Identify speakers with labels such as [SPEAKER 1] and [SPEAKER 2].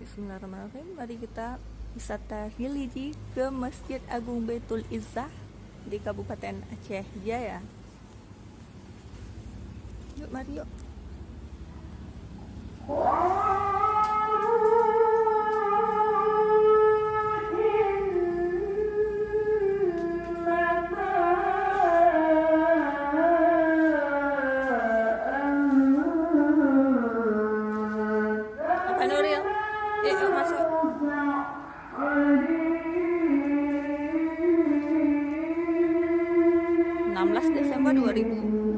[SPEAKER 1] Bismillahirrahmanirrahim. Mari kita wisata religi ke Masjid Agung Baitul Izzah di Kabupaten Aceh Jaya. Yuk, mari yuk. Apa Nuril? Yuk masuk. Desember 2025.